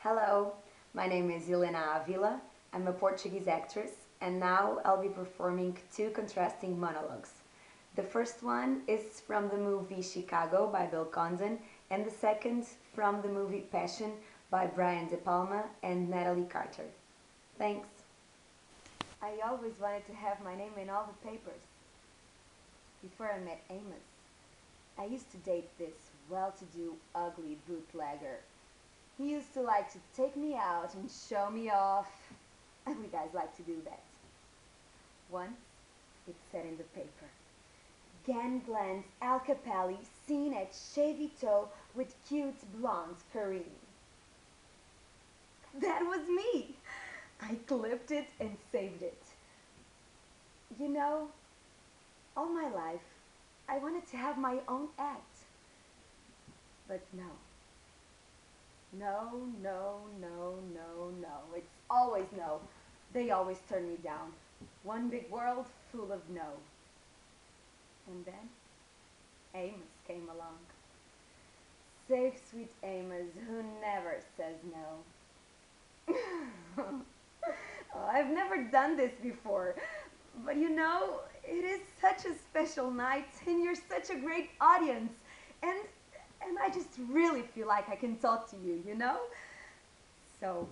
Hello, my name is Helena Ávila. I'm a Portuguese actress, and now I'll be performing two contrasting monologues. The first one is from the movie Chicago by Bill Condon, and the second from the movie Passion by Brian De Palma and Natalie Carter. Thanks. I always wanted to have my name in all the papers. Before I met Amos, I used to date this well-to-do, ugly bootlegger. He used to like to take me out and show me off. We guys like to do that. Once, it said in the paper, Gangland's Al Capelli seen at Shavy Toe with cute blonde Karine. That was me. I clipped it and saved it. You know, all my life, I wanted to have my own act. But no. No, no, no, no, no. It's always no. They always turn me down. One big world full of no. And then Amos came along. Safe, sweet Amos, who never says no. Oh, I've never done this before. But you know, it is such a special night, and you're such a great audience. And I just really feel like I can talk to you, you know? So,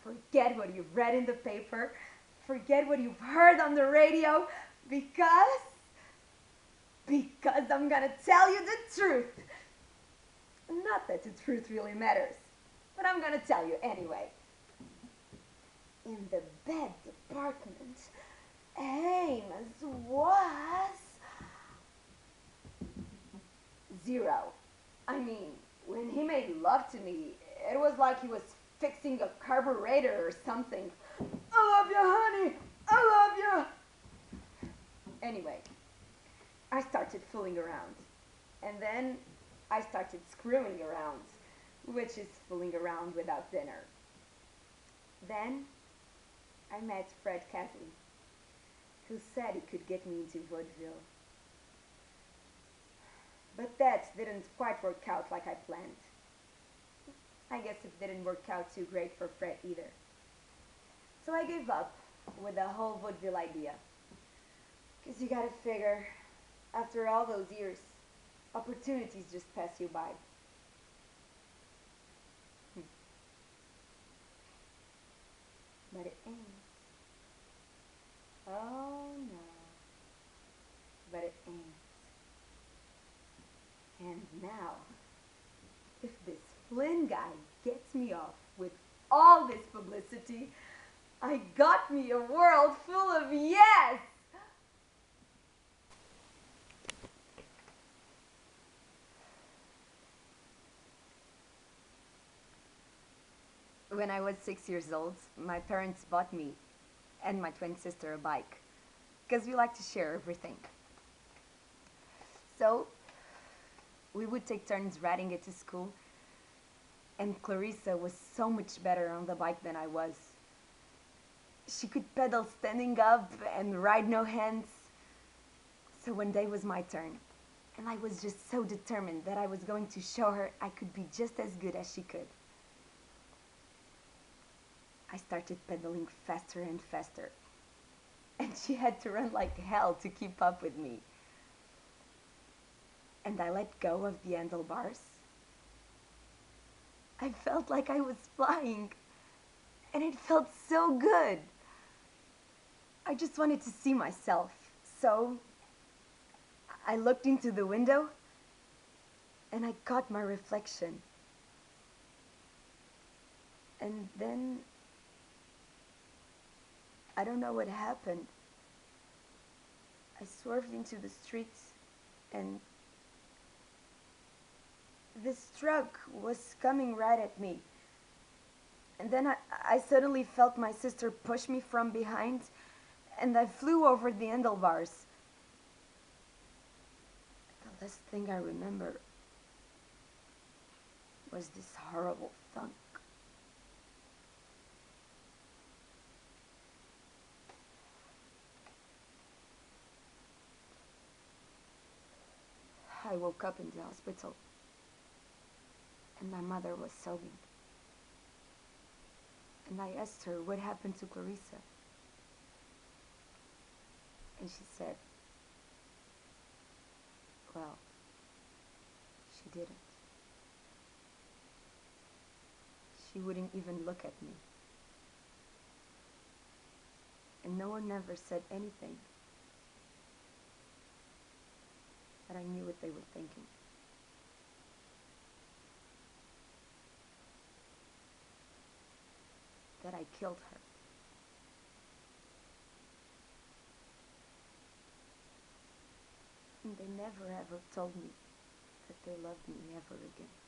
forget what you've read in the paper, forget what you've heard on the radio, because I'm gonna tell you the truth. Not that the truth really matters, but I'm gonna tell you anyway. In the bed department, Amos was 0. I mean, when he made love to me, it was like he was fixing a carburetor or something. I love you, honey! I love you! Anyway, I started fooling around. And then I started screwing around, which is fooling around without dinner. Then I met Fred Casley, who said he could get me into vaudeville. But that didn't quite work out like I planned. I guess it didn't work out too great for Fred either. So I gave up with the whole vaudeville idea. Because you gotta figure, after all those years, opportunities just pass you by. But it ain't. Oh no. But it ain't. And now, if this Flynn guy gets me off with all this publicity, I got me a world full of yes! When I was 6 years old, my parents bought me and my twin sister a bike, because we like to share everything. So, we would take turns riding it to school, and Clarissa was so much better on the bike than I was. She could pedal standing up and ride no hands. So one day was my turn, and I was just so determined that I was going to show her I could be just as good as she could. I started pedaling faster and faster, and she had to run like hell to keep up with me. And I let go of the handlebars. I felt like I was flying, and it felt so good. I just wanted to see myself, so I looked into the window, and I caught my reflection. And then, I don't know what happened. I swerved into the streets, and this truck was coming right at me. And then I suddenly felt my sister push me from behind, and I flew over the handlebars. The last thing I remember was this horrible thunk. I woke up in the hospital, and my mother was sobbing. And I asked her what happened to Clarissa. And she said, well, she didn't. She wouldn't even look at me. And no one ever said anything. But I knew what they were thinking. That I killed her. And they never ever told me that they loved me ever again.